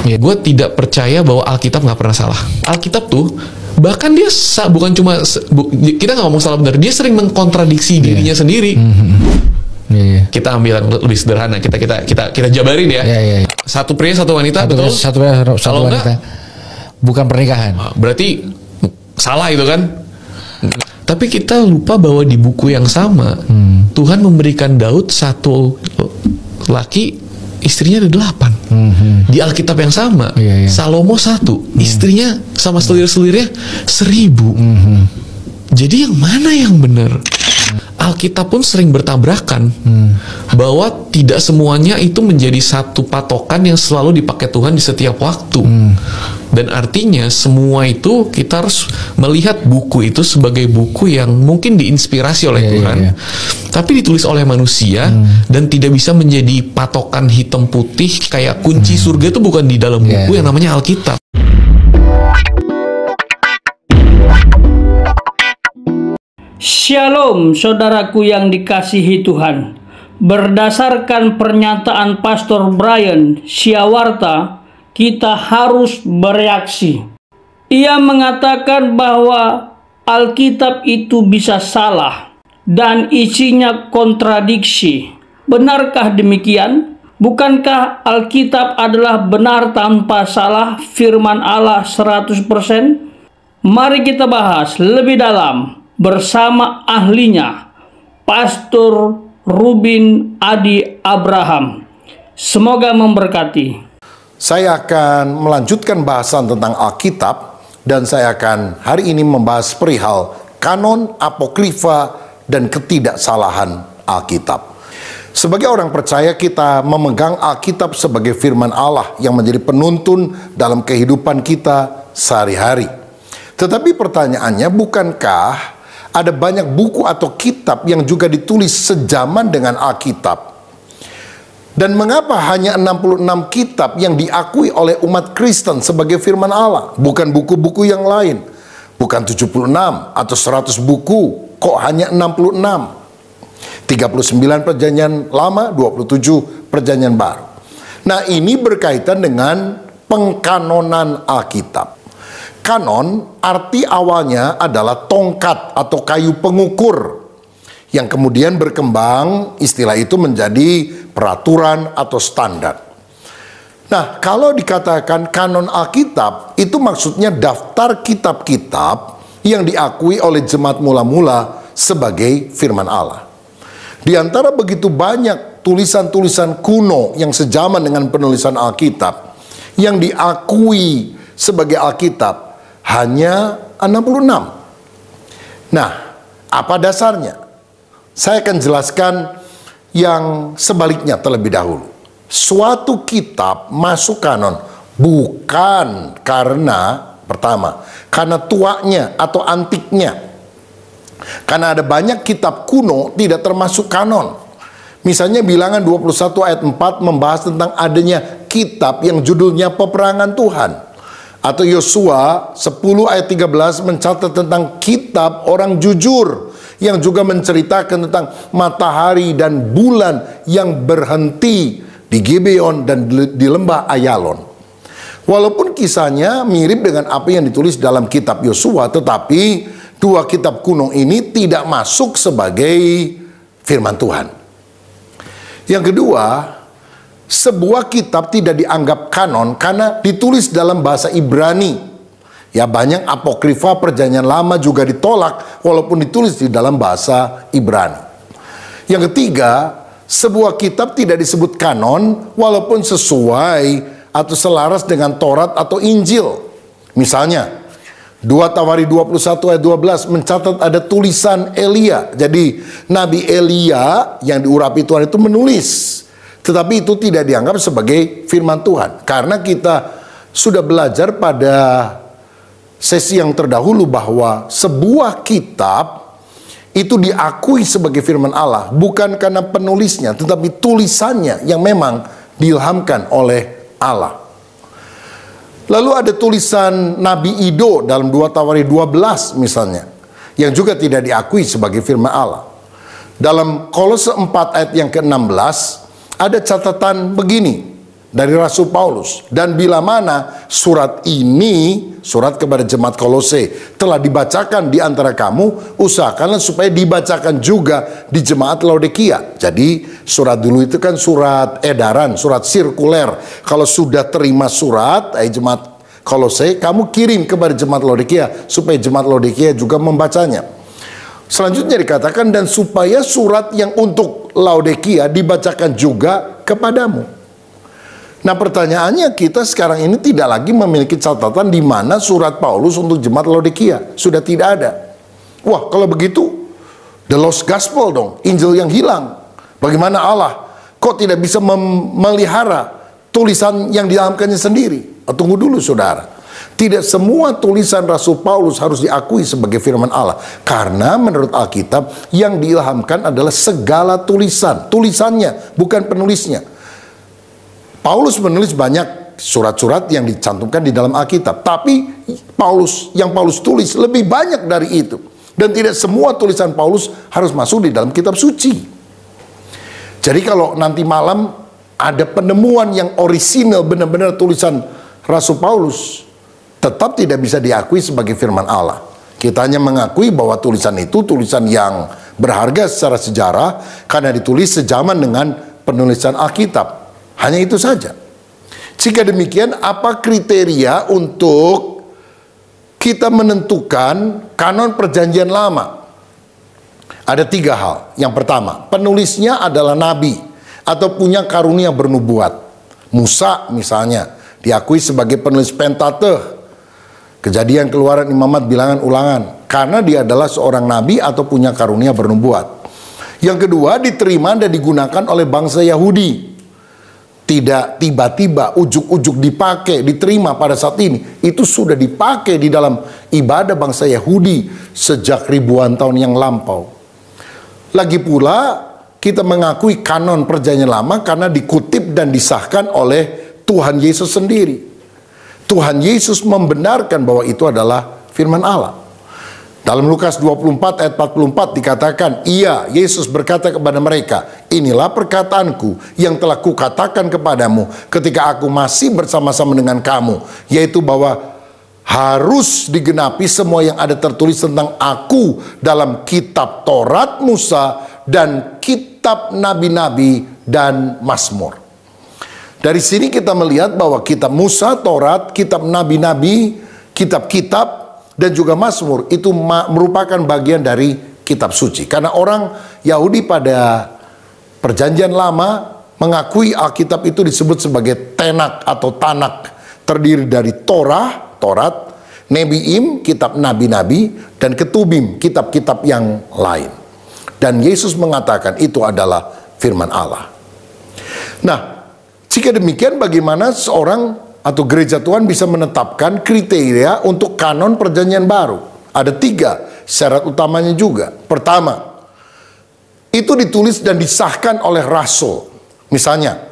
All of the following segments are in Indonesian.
Ya, gue tidak percaya bahwa Alkitab nggak pernah salah. Alkitab tuh bahkan dia bukan cuma kita nggak ngomong salah benar, dia sering mengkontradiksi dirinya sendiri. Kita ambil yang lebih sederhana, kita jabarin ya. Satu pria satu wanita, betul? Satu pria satu wanita. Bukan pernikahan. Berarti salah itu kan? Tapi kita lupa bahwa di buku yang sama Tuhan memberikan Daud satu laki, istrinya ada 8. Di Alkitab yang sama Salomo 1, istrinya sama selir-selirnya 1000. Jadi yang mana yang benar? Alkitab pun sering bertabrakan bahwa tidak semuanya itu menjadi satu patokan yang selalu dipakai Tuhan di setiap waktu. Dan artinya semua itu kita harus melihat buku itu sebagai buku yang mungkin diinspirasi oleh Tuhan, tapi ditulis oleh manusia dan tidak bisa menjadi patokan hitam putih kayak kunci surga itu bukan di dalam buku yang namanya Alkitab. Shalom saudaraku yang dikasihi Tuhan. Berdasarkan pernyataan Pastor Brian Siawarta, kita harus bereaksi. Ia mengatakan bahwa Alkitab itu bisa salah dan isinya kontradiksi. Benarkah demikian? Bukankah Alkitab adalah benar tanpa salah, firman Allah 100%? Mari kita bahas lebih dalam bersama ahlinya, Pastor Ruben Adi Abraham. Semoga memberkati. Saya akan melanjutkan bahasan tentang Alkitab, dan saya akan hari ini membahas perihal kanon, apokrifa, dan ketidaksalahan Alkitab. Sebagai orang percaya, kita memegang Alkitab sebagai firman Allah yang menjadi penuntun dalam kehidupan kita sehari-hari. Tetapi pertanyaannya, bukankah ada banyak buku atau kitab yang juga ditulis sejaman dengan Alkitab? Dan mengapa hanya 66 kitab yang diakui oleh umat Kristen sebagai firman Allah? Bukan buku-buku yang lain. Bukan 76 atau 100 buku. Kok hanya 66? 39 perjanjian lama, 27 perjanjian baru. Nah, ini berkaitan dengan pengkanonan Alkitab. Kanon arti awalnya adalah tongkat atau kayu pengukur yang kemudian berkembang, istilah itu menjadi peraturan atau standar. Nah, kalau dikatakan kanon Alkitab, itu maksudnya daftar kitab-kitab yang diakui oleh jemaat mula-mula sebagai firman Allah. Di antara begitu banyak tulisan-tulisan kuno yang sejaman dengan penulisan Alkitab, yang diakui sebagai Alkitab hanya 66. Nah, apa dasarnya? Saya akan jelaskan yang sebaliknya terlebih dahulu. Suatu kitab masuk kanon bukan karena, pertama, karena tuanya atau antiknya. Karena ada banyak kitab kuno tidak termasuk kanon. Misalnya Bilangan 21 ayat 4 membahas tentang adanya kitab yang judulnya Peperangan Tuhan. Atau Yosua 10 ayat 13 mencatat tentang kitab orang jujur, yang juga menceritakan tentang matahari dan bulan yang berhenti di Gibeon dan di lembah Ayalon. Walaupun kisahnya mirip dengan apa yang ditulis dalam kitab Yosua, tetapi dua kitab kuno ini tidak masuk sebagai firman Tuhan. Yang kedua, sebuah kitab tidak dianggap kanon karena ditulis dalam bahasa Ibrani. Ya, banyak apokrifa perjanjian lama juga ditolak walaupun ditulis di dalam bahasa Ibrani. Yang ketiga, sebuah kitab tidak disebut kanon walaupun sesuai atau selaras dengan Taurat atau Injil. Misalnya, 2 Tawari 21 ayat 12 mencatat ada tulisan Elia. Jadi, Nabi Elia yang diurapi Tuhan itu menulis. Tetapi itu tidak dianggap sebagai firman Tuhan. Karena kita sudah belajar pada sesi yang terdahulu bahwa sebuah kitab itu diakui sebagai firman Allah bukan karena penulisnya, tetapi tulisannya yang memang diilhamkan oleh Allah. Lalu ada tulisan Nabi Ido dalam 2 Tawari 12 misalnya, yang juga tidak diakui sebagai firman Allah. Dalam Kolose 4 ayat yang ke-16 ada catatan begini, dari Rasul Paulus. Dan bila mana surat ini, surat kepada jemaat Kolose, telah dibacakan di antara kamu, usahakanlah supaya dibacakan juga di jemaat Laodikia. Jadi surat dulu itu kan surat edaran, surat sirkuler. Kalau sudah terima surat, jemaat Kolose, kamu kirim kepada jemaat Laodikia supaya jemaat Laodikia juga membacanya. Selanjutnya dikatakan, dan supaya surat yang untuk Laodikia dibacakan juga kepadamu. Nah, pertanyaannya, kita sekarang ini tidak lagi memiliki catatan di mana surat Paulus untuk jemaat Laodikia. Sudah tidak ada. Wah, kalau begitu, the lost gospel dong, Injil yang hilang. Bagaimana Allah kok tidak bisa memelihara tulisan yang dialhamkannya sendiri? Tunggu dulu saudara. Tidak semua tulisan Rasul Paulus harus diakui sebagai firman Allah. Karena menurut Alkitab, yang diilhamkan adalah segala tulisan. Tulisannya, bukan penulisnya. Paulus menulis banyak surat-surat yang dicantumkan di dalam Alkitab. Tapi yang Paulus tulis lebih banyak dari itu. Dan tidak semua tulisan Paulus harus masuk di dalam kitab suci. Jadi kalau nanti malam ada penemuan yang orisinal, benar-benar tulisan Rasul Paulus, tetap tidak bisa diakui sebagai firman Allah. Kita hanya mengakui bahwa tulisan itu tulisan yang berharga secara sejarah karena ditulis sejaman dengan penulisan Alkitab. Hanya itu saja. Jika demikian, apa kriteria untuk kita menentukan kanon perjanjian lama? Ada 3 hal. Yang pertama, penulisnya adalah nabi atau punya karunia bernubuat. Musa misalnya diakui sebagai penulis Pentateuch, Kejadian, Keluaran, Imamat, Bilangan, Ulangan, karena dia adalah seorang nabi atau punya karunia bernubuat. Yang kedua, diterima dan digunakan oleh bangsa Yahudi. Tidak tiba-tiba ujuk-ujuk dipakai, diterima pada saat ini. Itu sudah dipakai di dalam ibadah bangsa Yahudi sejak ribuan tahun yang lampau. Lagi pula, kita mengakui kanon perjanjian lama karena dikutip dan disahkan oleh Tuhan Yesus sendiri. Tuhan Yesus membenarkan bahwa itu adalah firman Allah. Dalam Lukas 24 ayat 44 dikatakan, Ia, Yesus berkata kepada mereka, inilah perkataanku yang telah kukatakan kepadamu ketika aku masih bersama-sama dengan kamu, yaitu bahwa harus digenapi semua yang ada tertulis tentang aku dalam kitab Taurat Musa dan kitab nabi-nabi dan Mazmur. Dari sini kita melihat bahwa kitab Musa, Taurat, kitab nabi-nabi, kitab-kitab, dan juga Mazmur itu merupakan bagian dari kitab suci. Karena orang Yahudi pada perjanjian lama mengakui Alkitab itu disebut sebagai Tenak atau Tanak. Terdiri dari Taurat, Nebiim, kitab nabi-nabi, dan Ketubim, kitab-kitab yang lain. Dan Yesus mengatakan itu adalah firman Allah. Nah, jika demikian bagaimana seorang atau gereja Tuhan bisa menetapkan kriteria untuk kanon perjanjian baru? Ada 3 syarat utamanya juga. Pertama, itu ditulis dan disahkan oleh rasul. Misalnya,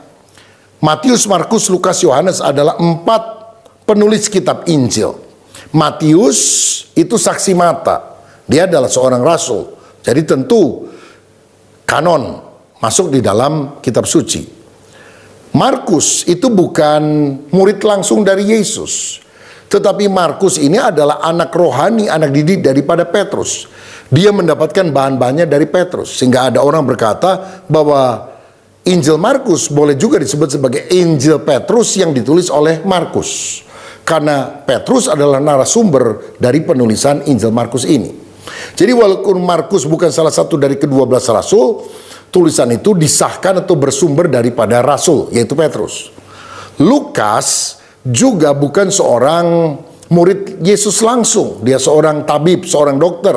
Matius, Markus, Lukas, Yohanes adalah 4 penulis kitab Injil. Matius itu saksi mata. Dia adalah seorang rasul. Jadi tentu kanon masuk di dalam kitab suci. Markus itu bukan murid langsung dari Yesus. Tetapi Markus ini adalah anak rohani, anak didik daripada Petrus. Dia mendapatkan bahan-bahannya dari Petrus. Sehingga ada orang berkata bahwa Injil Markus boleh juga disebut sebagai Injil Petrus yang ditulis oleh Markus. Karena Petrus adalah narasumber dari penulisan Injil Markus ini. Jadi walaupun Markus bukan salah satu dari ke-12 rasul, tulisan itu disahkan atau bersumber daripada rasul, yaitu Petrus. Lukas juga bukan seorang murid Yesus langsung. Dia seorang tabib, seorang dokter.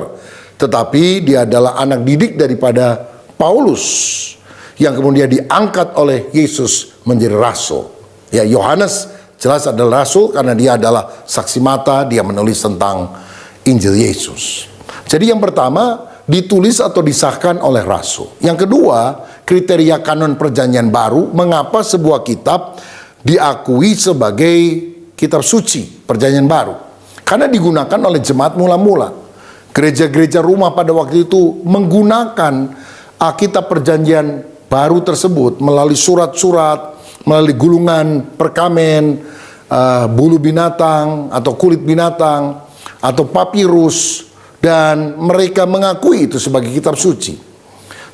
Tetapi dia adalah anak didik daripada Paulus, yang kemudian diangkat oleh Yesus menjadi rasul. Ya, Yohanes jelas adalah rasul karena dia adalah saksi mata, dia menulis tentang Injil Yesus. Jadi yang pertama, ditulis atau disahkan oleh rasul. Yang kedua, kriteria kanon perjanjian baru, mengapa sebuah kitab diakui sebagai kitab suci perjanjian baru? Karena digunakan oleh jemaat mula-mula. Gereja-gereja rumah pada waktu itu menggunakan Alkitab perjanjian baru tersebut melalui surat-surat, melalui gulungan perkamen, bulu binatang atau kulit binatang atau papirus, dan mereka mengakui itu sebagai kitab suci.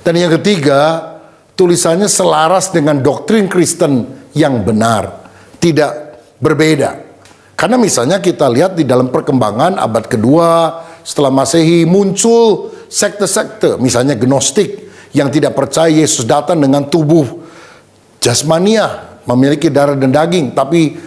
Dan yang ketiga, tulisannya selaras dengan doktrin Kristen yang benar, tidak berbeda. Karena misalnya kita lihat di dalam perkembangan abad kedua setelah Masehi muncul sekte-sekte, misalnya Gnostik yang tidak percaya Yesus datang dengan tubuh jasmania, memiliki darah dan daging, tapi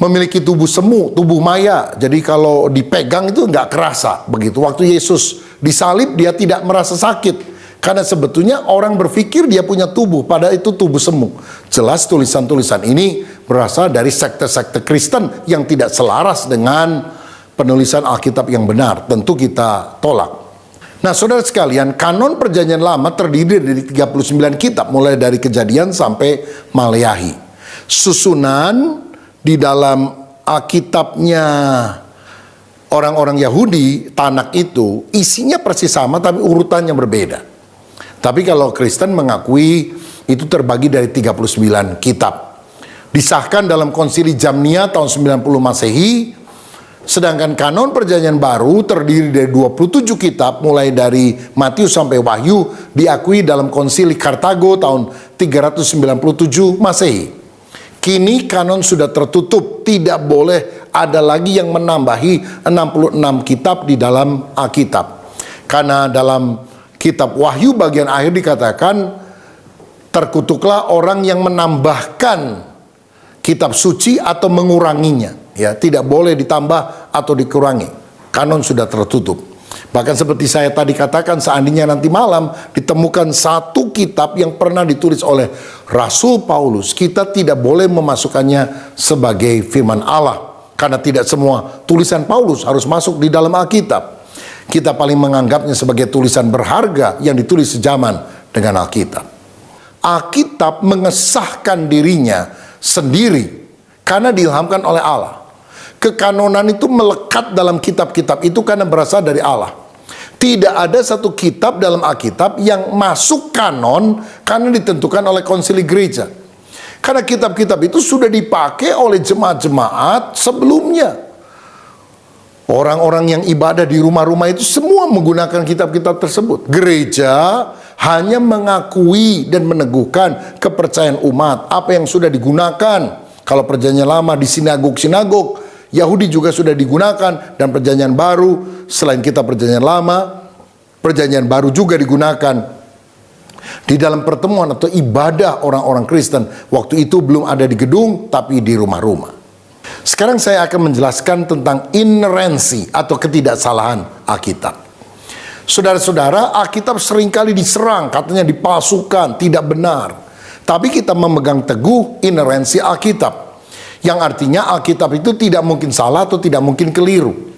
memiliki tubuh semu, tubuh maya. Jadi kalau dipegang itu nggak kerasa begitu. Waktu Yesus disalib dia tidak merasa sakit. Karena sebetulnya orang berpikir dia punya tubuh, padahal itu tubuh semu. Jelas tulisan-tulisan ini berasal dari sekte-sekte Kristen yang tidak selaras dengan penulisan Alkitab yang benar. Tentu kita tolak. Nah, saudara sekalian, kanon Perjanjian Lama terdiri dari 39 kitab, mulai dari Kejadian sampai Maleakhi. Susunan di dalam Alkitabnya orang-orang Yahudi, Tanakh itu isinya persis sama tapi urutannya berbeda. Tapi kalau Kristen mengakui itu terbagi dari 39 kitab. Disahkan dalam Konsili Jamnia tahun 90 Masehi. Sedangkan kanon Perjanjian Baru terdiri dari 27 kitab mulai dari Matius sampai Wahyu, diakui dalam Konsili Kartago tahun 397 Masehi. Kini kanon sudah tertutup, tidak boleh ada lagi yang menambahi 66 kitab di dalam Alkitab. Karena dalam Kitab Wahyu bagian akhir dikatakan, terkutuklah orang yang menambahkan kitab suci atau menguranginya. Ya, tidak boleh ditambah atau dikurangi. Kanon sudah tertutup. Bahkan seperti saya tadi katakan, seandainya nanti malam ditemukan satu kitab yang pernah ditulis oleh Rasul Paulus, kita tidak boleh memasukkannya sebagai firman Allah. Karena tidak semua tulisan Paulus harus masuk di dalam Alkitab. Kita paling menganggapnya sebagai tulisan berharga yang ditulis sejaman dengan Alkitab. Alkitab mengesahkan dirinya sendiri karena diilhamkan oleh Allah. Kekanonan itu melekat dalam kitab-kitab itu karena berasal dari Allah. Tidak ada satu kitab dalam Alkitab yang masuk kanon karena ditentukan oleh konsili gereja. Karena kitab-kitab itu sudah dipakai oleh jemaat-jemaat sebelumnya. Orang-orang yang ibadah di rumah-rumah itu semua menggunakan kitab-kitab tersebut. Gereja hanya mengakui dan meneguhkan kepercayaan umat, apa yang sudah digunakan. Kalau Perjanjian Lama di sinagog-sinagog, Yahudi juga sudah digunakan, dan Perjanjian Baru selain kitab Perjanjian Lama, Perjanjian Baru juga digunakan di dalam pertemuan atau ibadah orang-orang Kristen. Waktu itu belum ada di gedung, tapi di rumah-rumah. Sekarang saya akan menjelaskan tentang inerensi atau ketidaksalahan Alkitab. Saudara-saudara, Alkitab seringkali diserang, katanya dipalsukan, tidak benar. Tapi kita memegang teguh inerensi Alkitab, yang artinya Alkitab itu tidak mungkin salah atau tidak mungkin keliru.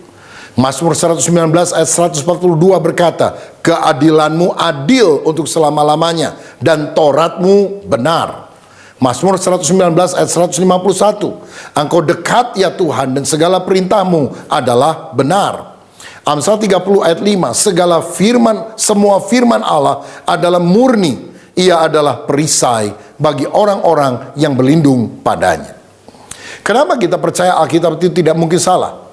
Mazmur 119 ayat 142 berkata, keadilanmu adil untuk selama-lamanya, dan Tauratmu benar. Mazmur 119 ayat 151, engkau dekat ya Tuhan dan segala perintahmu adalah benar. Amsal 30 ayat 5, semua firman Allah adalah murni, ia adalah perisai bagi orang-orang yang berlindung padanya. Kenapa kita percaya Alkitab itu tidak mungkin salah?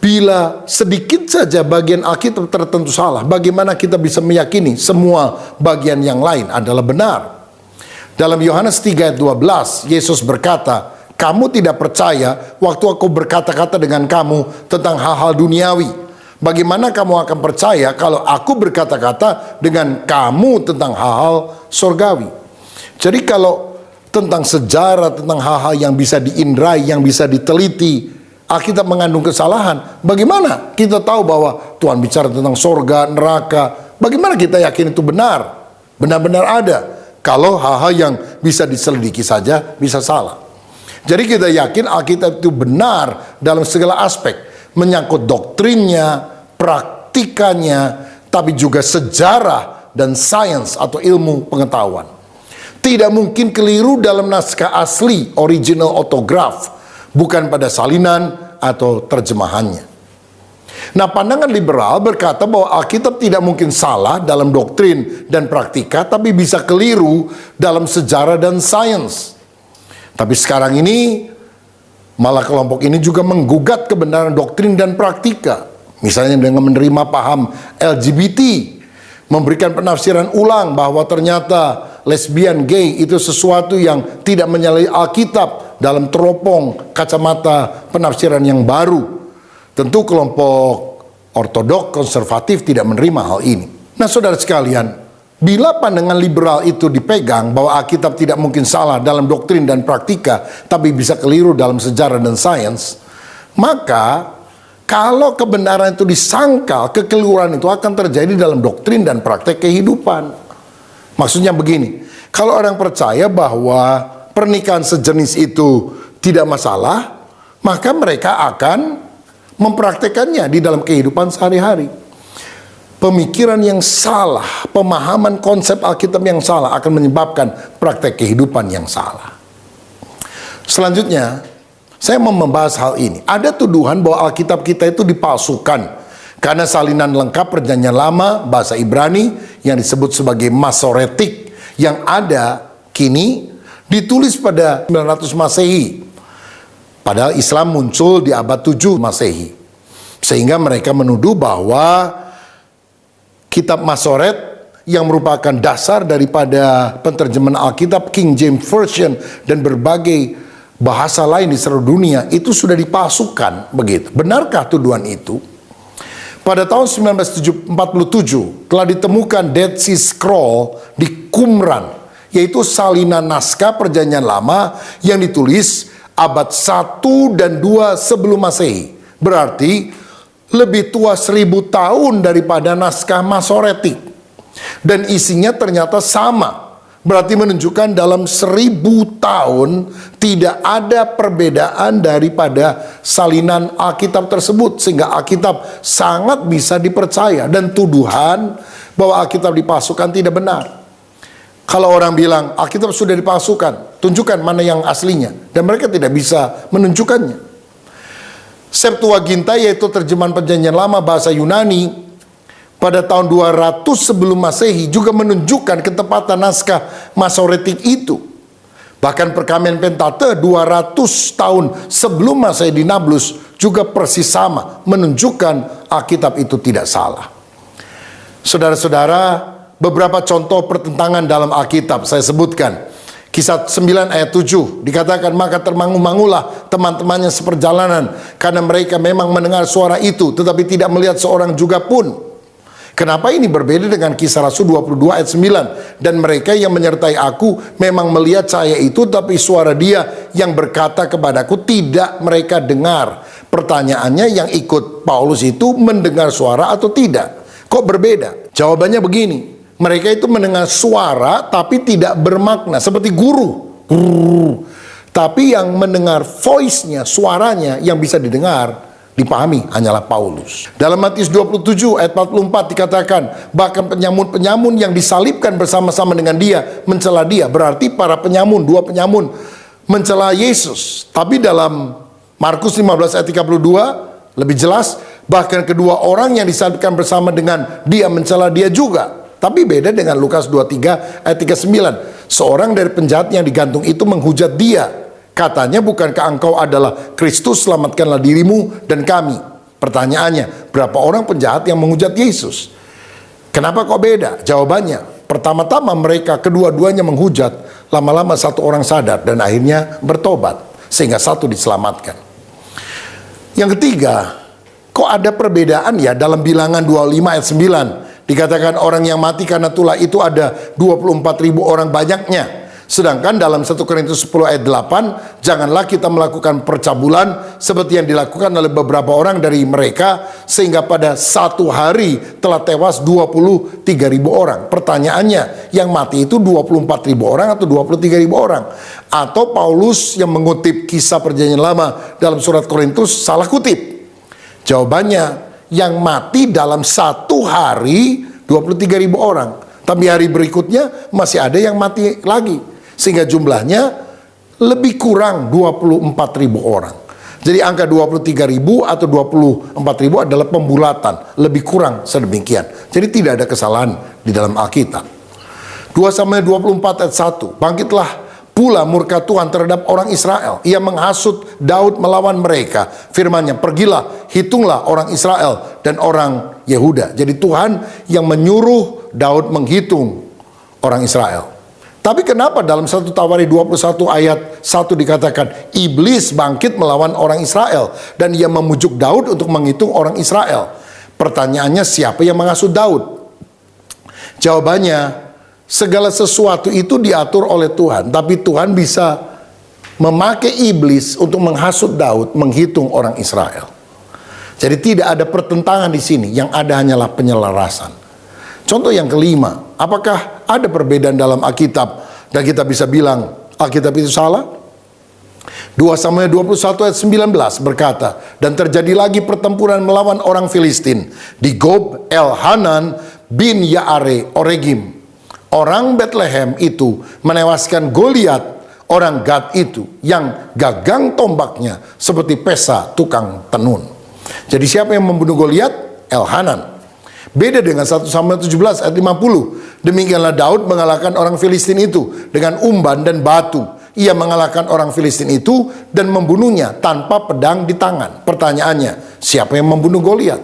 Bila sedikit saja bagian Alkitab tertentu salah, bagaimana kita bisa meyakini semua bagian yang lain adalah benar? Dalam Yohanes 3 ayat 12, Yesus berkata, kamu tidak percaya waktu aku berkata-kata dengan kamu tentang hal-hal duniawi. Bagaimana kamu akan percaya kalau aku berkata-kata dengan kamu tentang hal-hal surgawi? Jadi kalau tentang sejarah, tentang hal-hal yang bisa diindrai, yang bisa diteliti, Alkitab mengandung kesalahan. Bagaimana kita tahu bahwa Tuhan bicara tentang surga, neraka? Bagaimana kita yakin itu benar? Benar-benar ada. Kalau hal-hal yang bisa diselidiki saja bisa salah. Jadi kita yakin Alkitab itu benar dalam segala aspek, menyangkut doktrinnya, praktikannya, tapi juga sejarah dan sains atau ilmu pengetahuan. Tidak mungkin keliru dalam naskah asli, original autograph, bukan pada salinan atau terjemahannya. Nah, pandangan liberal berkata bahwa Alkitab tidak mungkin salah dalam doktrin dan praktika, tapi bisa keliru dalam sejarah dan sains. Tapi sekarang ini malah kelompok ini juga menggugat kebenaran doktrin dan praktika. Misalnya dengan menerima paham LGBT, memberikan penafsiran ulang bahwa ternyata lesbian, gay itu sesuatu yang tidak menyalahi Alkitab dalam teropong kacamata penafsiran yang baru. Tentu kelompok ortodok konservatif tidak menerima hal ini. Nah, saudara sekalian, bila pandangan liberal itu dipegang bahwa Alkitab tidak mungkin salah dalam doktrin dan praktika, tapi bisa keliru dalam sejarah dan sains, maka kalau kebenaran itu disangkal, kekeliruan itu akan terjadi dalam doktrin dan praktek kehidupan. Maksudnya begini, kalau orang percaya bahwa pernikahan sejenis itu tidak masalah, maka mereka akan mempraktekannya di dalam kehidupan sehari-hari. Pemikiran yang salah, pemahaman konsep Alkitab yang salah akan menyebabkan praktek kehidupan yang salah. Selanjutnya, saya mau membahas hal ini. Ada tuduhan bahwa Alkitab kita itu dipalsukan karena salinan lengkap Perjanjian Lama bahasa Ibrani yang disebut sebagai Masoretik yang ada kini ditulis pada 900 Masehi. Padahal Islam muncul di abad 7 Masehi. Sehingga mereka menuduh bahwa kitab Masoret yang merupakan dasar daripada penerjemahan Alkitab King James Version dan berbagai bahasa lain di seluruh dunia itu sudah dipalsukan begitu. Benarkah tuduhan itu? Pada tahun 1947 telah ditemukan Dead Sea Scroll di Qumran, yaitu salinan naskah Perjanjian Lama yang ditulis abad 1 dan 2 sebelum Masehi. Berarti lebih tua 1000 tahun daripada naskah Masoretik. Dan isinya ternyata sama. Berarti menunjukkan dalam 1000 tahun tidak ada perbedaan daripada salinan Alkitab tersebut. Sehingga Alkitab sangat bisa dipercaya. Dan tuduhan bahwa Alkitab dipalsukan tidak benar. Kalau orang bilang Alkitab sudah dipalsukan, tunjukkan mana yang aslinya. Dan mereka tidak bisa menunjukkannya. Septuaginta, yaitu terjemahan Perjanjian Lama bahasa Yunani, pada tahun 200 sebelum Masehi juga menunjukkan ketepatan naskah Masoretik itu. Bahkan perkamian Pentateuch 200 tahun sebelum Masehi di Nablus juga persis sama, menunjukkan Alkitab itu tidak salah. Saudara-saudara, beberapa contoh pertentangan dalam Alkitab saya sebutkan. Kisah 9 ayat 7 dikatakan, maka termangu-mangulah teman-temannya seperjalanan karena mereka memang mendengar suara itu tetapi tidak melihat seorang juga pun. Kenapa ini berbeda dengan Kisah Rasul 22 ayat 9? Dan mereka yang menyertai aku memang melihat cahaya itu, tapi suara dia yang berkata kepadaku tidak mereka dengar. Pertanyaannya, yang ikut Paulus itu mendengar suara atau tidak? Kok berbeda? Jawabannya begini. Mereka itu mendengar suara tapi tidak bermakna, seperti guru. Tapi yang mendengar voice-nya, suaranya yang bisa didengar, dipahami hanyalah Paulus. Dalam Matius 27 ayat 44 dikatakan, bahkan penyamun-penyamun yang disalibkan bersama-sama dengan dia mencela dia. Berarti para penyamun, dua penyamun mencela Yesus. Tapi dalam Markus 15 ayat 32 lebih jelas, bahkan kedua orang yang disalibkan bersama dengan dia mencela dia juga. Tapi beda dengan Lukas 23 ayat 39. Seorang dari penjahat yang digantung itu menghujat dia. Katanya, bukankah engkau adalah Kristus, selamatkanlah dirimu dan kami. Pertanyaannya, berapa orang penjahat yang menghujat Yesus? Kenapa kok beda? Jawabannya, pertama-tama mereka kedua-duanya menghujat. Lama-lama satu orang sadar dan akhirnya bertobat. Sehingga satu diselamatkan. Yang ketiga, kok ada perbedaan ya dalam Bilangan 25 ayat 9. Dikatakan orang yang mati karena tulah itu ada 24.000 orang banyaknya. Sedangkan dalam 1 Korintus 10 ayat 8, janganlah kita melakukan percabulan seperti yang dilakukan oleh beberapa orang dari mereka, sehingga pada satu hari telah tewas 23.000 orang. Pertanyaannya, yang mati itu 24.000 orang atau 23.000 orang? Atau Paulus yang mengutip Kisah Perjanjian Lama dalam surat Korintus salah kutip? Jawabannya, yang mati dalam satu hari 23.000 orang. Tapi hari berikutnya masih ada yang mati lagi. Sehingga jumlahnya lebih kurang 24.000 orang. Jadi angka 23.000 atau 24.000 adalah pembulatan. Lebih kurang sedemikian. Jadi tidak ada kesalahan di dalam Alkitab. 2 Samuel 24 ayat 1. Bangkitlah pula murka Tuhan terhadap orang Israel. Ia menghasut Daud melawan mereka. Firman-Nya, pergilah, hitunglah orang Israel dan orang Yehuda. Jadi Tuhan yang menyuruh Daud menghitung orang Israel. Tapi kenapa dalam 1 Tawari 21 ayat 1 dikatakan iblis bangkit melawan orang Israel dan ia memujuk Daud untuk menghitung orang Israel? Pertanyaannya, siapa yang menghasut Daud? Jawabannya, segala sesuatu itu diatur oleh Tuhan, tapi Tuhan bisa memakai iblis untuk menghasut Daud menghitung orang Israel. Jadi tidak ada pertentangan di sini, yang ada hanyalah penyelarasan. Contoh yang kelima, apakah ada perbedaan dalam Alkitab dan kita bisa bilang Alkitab itu salah? 2 Samuel 21 ayat 19 berkata, dan terjadi lagi pertempuran melawan orang Filistin di Gob Elhanan bin Yaare Oregim. Orang Bethlehem itu menewaskan Goliat, orang Gad itu, yang gagang tombaknya seperti pesa tukang tenun. Jadi siapa yang membunuh Goliat? Elhanan. Beda dengan 1 Samuel 17 ayat 50. Demikianlah Daud mengalahkan orang Filistin itu dengan umban dan batu. Ia mengalahkan orang Filistin itu dan membunuhnya tanpa pedang di tangan. Pertanyaannya, siapa yang membunuh Goliat?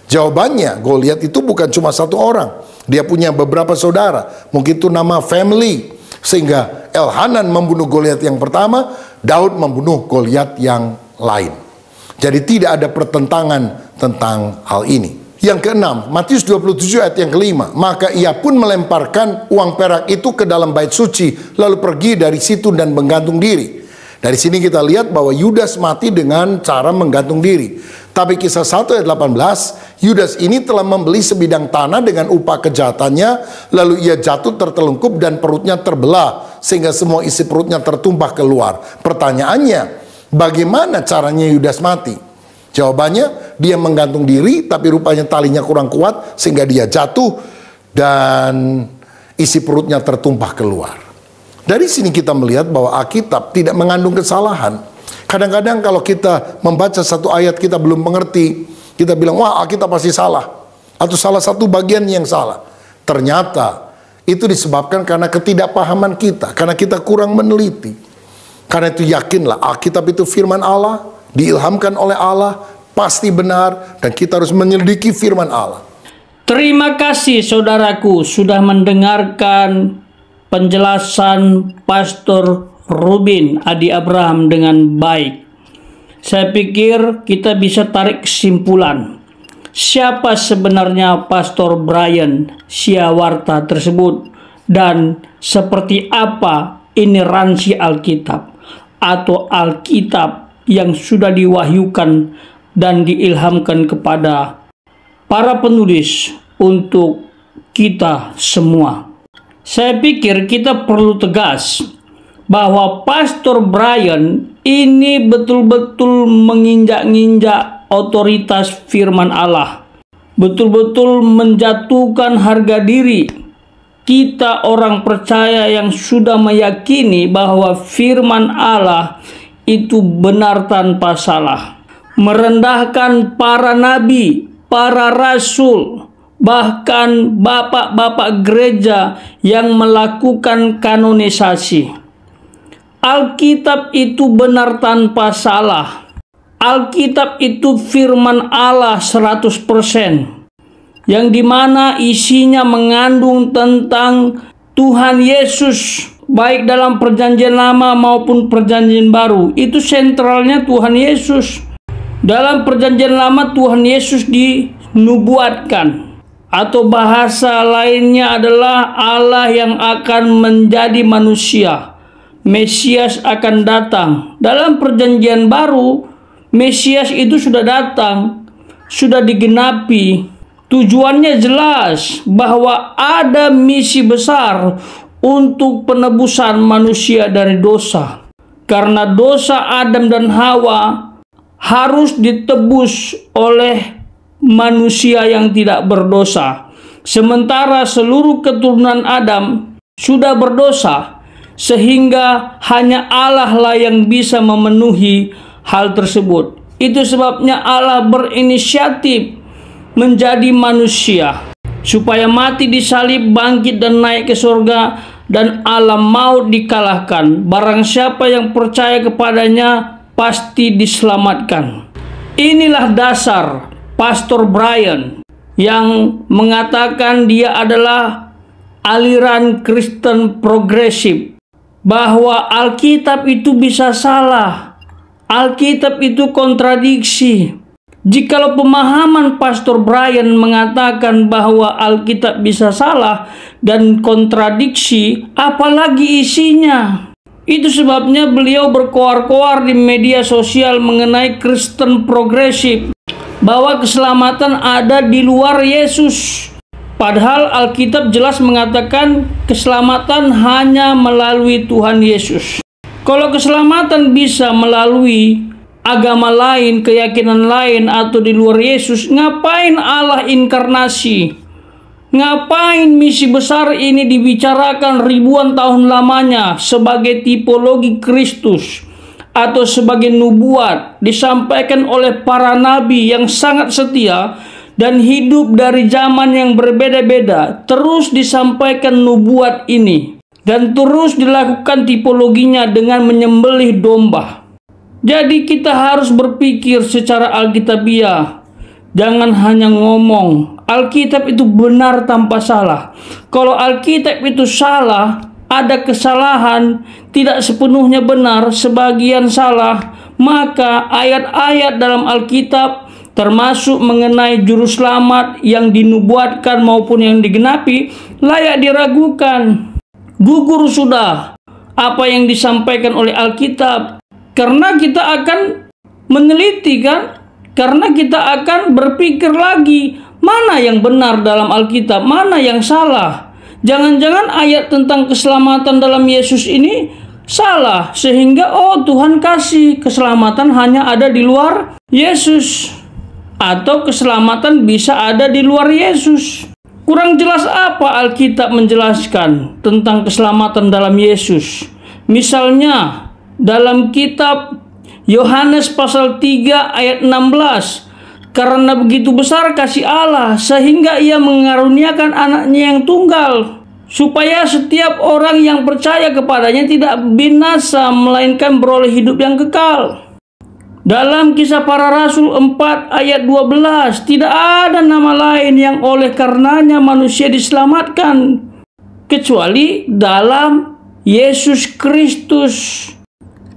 Jawabannya, Goliat itu bukan cuma satu orang. Dia punya beberapa saudara. Mungkin itu nama family. Sehingga Elhanan membunuh Goliat yang pertama, Daud membunuh Goliat yang lain. Jadi tidak ada pertentangan tentang hal ini. Yang keenam, Matius 27 ayat yang kelima. Maka ia pun melemparkan uang perak itu ke dalam bait suci, lalu pergi dari situ dan menggantung diri. Dari sini kita lihat bahwa Yudas mati dengan cara menggantung diri. Tapi kisah 1 ayat 18, Yudas ini telah membeli sebidang tanah dengan upah kejahatannya, lalu ia jatuh tertelungkup dan perutnya terbelah, sehingga semua isi perutnya tertumpah keluar. Pertanyaannya, bagaimana caranya Yudas mati? Jawabannya, dia menggantung diri, tapi rupanya talinya kurang kuat, sehingga dia jatuh dan isi perutnya tertumpah keluar. Dari sini kita melihat bahwa Alkitab tidak mengandung kesalahan. Kadang-kadang kalau kita membaca satu ayat kita belum mengerti, kita bilang, wah Alkitab pasti salah, atau salah satu bagian yang salah. Ternyata itu disebabkan karena ketidakpahaman kita, karena kita kurang meneliti. Karena itu yakinlah Alkitab itu firman Allah, diilhamkan oleh Allah, pasti benar, dan kita harus menyelidiki firman Allah. Terima kasih saudaraku sudah mendengarkan penjelasan Pastor Ruben Adi Abraham dengan baik. Saya pikir kita bisa tarik kesimpulan. Siapa sebenarnya Pastor Brian Siawarta tersebut, dan seperti apa ineransi Alkitab atau Alkitab yang sudah diwahyukan dan diilhamkan kepada para penulis untuk kita semua. Saya pikir kita perlu tegas bahwa Pastor Brian ini betul-betul menginjak-injak otoritas firman Allah, betul-betul menjatuhkan harga diri kita orang percaya yang sudah meyakini bahwa firman Allah itu benar tanpa salah, merendahkan para nabi, para rasul, bahkan bapak-bapak gereja yang melakukan kanonisasi. Alkitab itu benar tanpa salah. Alkitab itu firman Allah 100%, yang dimana isinya mengandung tentang Tuhan Yesus, baik dalam perjanjian lama maupun perjanjian baru. Itu sentralnya Tuhan Yesus. Dalam perjanjian lama Tuhan Yesus dinubuatkan, atau bahasa lainnya adalah Allah yang akan menjadi manusia. Mesias akan datang. Dalam perjanjian baru, Mesias itu sudah datang, sudah digenapi. Tujuannya jelas bahwa ada misi besar untuk penebusan manusia dari dosa. Karena dosa Adam dan Hawa harus ditebus oleh manusia yang tidak berdosa. Sementara seluruh keturunan Adam sudah berdosa, sehingga hanya Allah lah yang bisa memenuhi hal tersebut. Itu sebabnya Allah berinisiatif menjadi manusia, supaya mati di salib, bangkit dan naik ke surga, dan alam maut dikalahkan. Barang siapa yang percaya kepadanya pasti diselamatkan. Inilah dasar Pastor Brian yang mengatakan dia adalah aliran Kristen progresif, bahwa Alkitab itu bisa salah, Alkitab itu kontradiksi. Jikalau pemahaman Pastor Brian mengatakan bahwa Alkitab bisa salah dan kontradiksi, apalagi isinya. Itu sebabnya beliau berkoar-koar di media sosial mengenai Kristen progresif, bahwa keselamatan ada di luar Yesus. Padahal Alkitab jelas mengatakan keselamatan hanya melalui Tuhan Yesus. Kalau keselamatan bisa melalui agama lain, keyakinan lain, atau di luar Yesus, ngapain Allah inkarnasi? Ngapain misi besar ini dibicarakan ribuan tahun lamanya sebagai tipologi Kristus atau sebagai nubuat disampaikan oleh para nabi yang sangat setia dan hidup dari zaman yang berbeda-beda? Terus disampaikan nubuat ini dan terus dilakukan tipologinya dengan menyembelih domba. Jadi kita harus berpikir secara alkitabiah. Jangan hanya ngomong Alkitab itu benar tanpa salah. Kalau Alkitab itu salah, ada kesalahan, tidak sepenuhnya benar, sebagian salah, maka ayat-ayat dalam Alkitab termasuk mengenai juru selamat yang dinubuatkan maupun yang digenapi layak diragukan. Gugur sudah apa yang disampaikan oleh Alkitab, karena kita akan meneliti kan, karena kita akan berpikir lagi mana yang benar dalam Alkitab, mana yang salah. Jangan-jangan ayat tentang keselamatan dalam Yesus ini salah, sehingga Tuhan kasih keselamatan hanya ada di luar Yesus, atau keselamatan bisa ada di luar Yesus. Kurang jelas apa Alkitab menjelaskan tentang keselamatan dalam Yesus? Misalnya dalam kitab Yohanes pasal 3 ayat 16, karena begitu besar kasih Allah sehingga ia mengaruniakan anaknya yang tunggal, supaya setiap orang yang percaya kepadanya tidak binasa melainkan beroleh hidup yang kekal. Dalam Kisah Para Rasul 4 ayat 12, tidak ada nama lain yang oleh karenanya manusia diselamatkan kecuali dalam Yesus Kristus.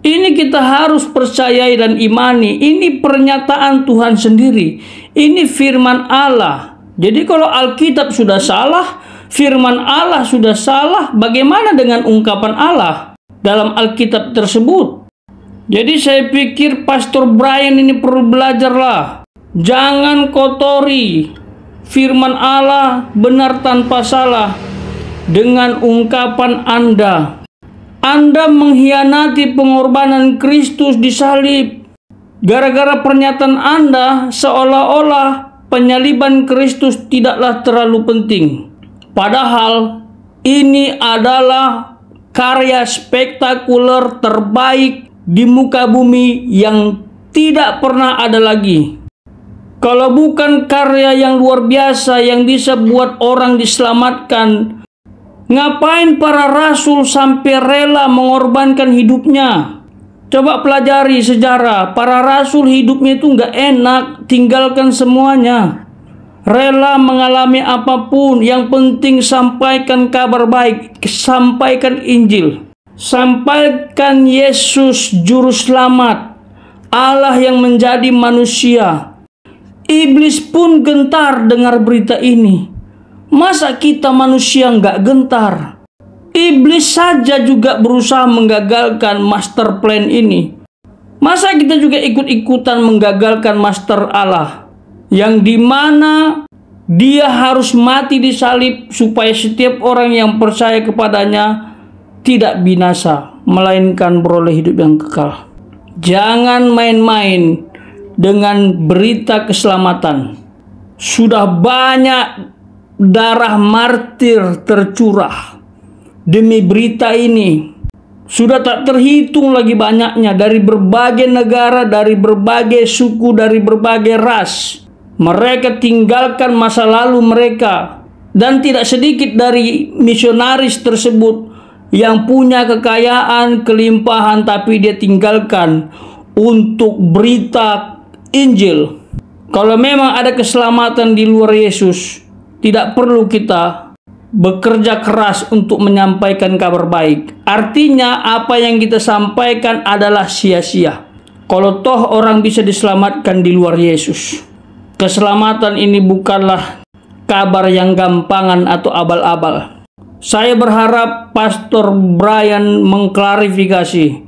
Ini kita harus percayai dan imani. Ini pernyataan Tuhan sendiri. Ini firman Allah. Jadi kalau Alkitab sudah salah, firman Allah sudah salah, bagaimana dengan ungkapan Allah dalam Alkitab tersebut? Jadi saya pikir Pastor Brian ini perlu belajarlah. Jangan kotori firman Allah benar tanpa salah dengan ungkapan Anda. Anda mengkhianati pengorbanan Kristus di salib. Gara-gara pernyataan Anda seolah-olah penyaliban Kristus tidaklah terlalu penting. Padahal ini adalah karya spektakuler terbaik di muka bumi yang tidak pernah ada lagi. Kalau bukan karya yang luar biasa yang bisa buat orang diselamatkan, ngapain para rasul sampai rela mengorbankan hidupnya? Coba pelajari sejarah. Para rasul hidupnya itu nggak enak, tinggalkan semuanya. Rela mengalami apapun, yang penting sampaikan kabar baik, sampaikan Injil, sampaikan Yesus juru selamat, Allah yang menjadi manusia. Iblis pun gentar dengar berita ini. Masa kita manusia nggak gentar? Iblis saja juga berusaha menggagalkan master plan ini. Masa kita juga ikut-ikutan menggagalkan master Allah, yang dimana dia harus mati di salib supaya setiap orang yang percaya kepadanya tidak binasa, melainkan beroleh hidup yang kekal. Jangan main-main dengan berita keselamatan. Sudah banyak darah martir tercurah demi berita ini. Sudah tak terhitung lagi banyaknya, dari berbagai negara, dari berbagai suku, dari berbagai ras. Mereka tinggalkan masa lalu mereka, dan tidak sedikit dari misionaris tersebut yang punya kekayaan, kelimpahan, tapi dia tinggalkan untuk berita Injil. Kalau memang ada keselamatan di luar Yesus, tidak perlu kita bekerja keras untuk menyampaikan kabar baik. Artinya apa yang kita sampaikan adalah sia-sia. Kalau toh orang bisa diselamatkan di luar Yesus. Keselamatan ini bukanlah kabar yang gampangan atau abal-abal. Saya berharap Pastor Brian mengklarifikasi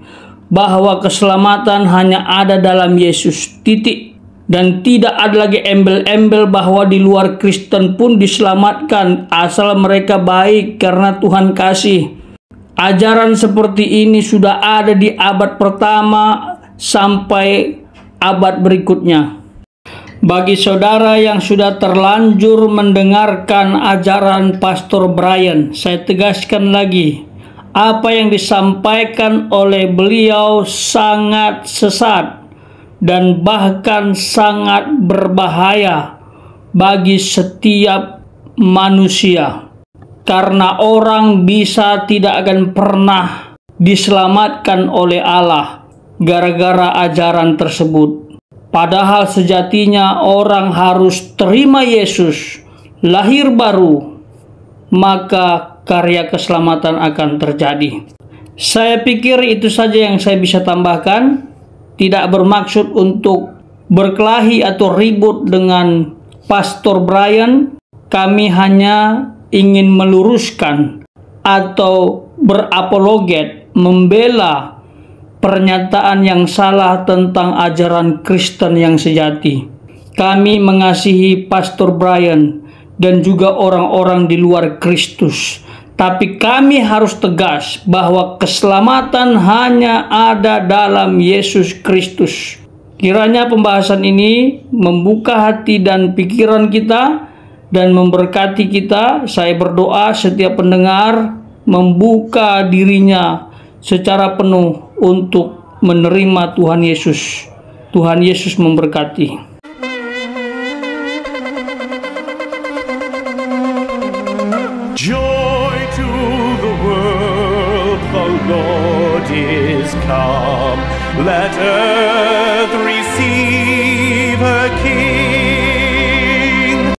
bahwa keselamatan hanya ada dalam Yesus, titik. Dan tidak ada lagi embel-embel bahwa di luar Kristen pun diselamatkan asal mereka baik karena Tuhan kasih. Ajaran seperti ini sudah ada di abad pertama sampai abad berikutnya. Bagi saudara yang sudah terlanjur mendengarkan ajaran Pastor Brian, saya tegaskan lagi, apa yang disampaikan oleh beliau sangat sesat dan bahkan sangat berbahaya bagi setiap manusia. Karena orang bisa tidak akan pernah diselamatkan oleh Allah gara-gara ajaran tersebut. Padahal sejatinya orang harus terima Yesus, lahir baru, maka karya keselamatan akan terjadi. Saya pikir itu saja yang saya bisa tambahkan. Tidak bermaksud untuk berkelahi atau ribut dengan Pastor Brian. Kami hanya ingin meluruskan atau berapologet, membela pernyataan yang salah tentang ajaran Kristen yang sejati. Kami mengasihi Pastor Brian dan juga orang-orang di luar Kristus. Tapi kami harus tegas bahwa keselamatan hanya ada dalam Yesus Kristus. Kiranya pembahasan ini membuka hati dan pikiran kita dan memberkati kita. Saya berdoa setiap pendengar membuka dirinya secara penuh untuk menerima Tuhan Yesus. Tuhan Yesus memberkati. Joy to the world, the Lord is come. Let earth receive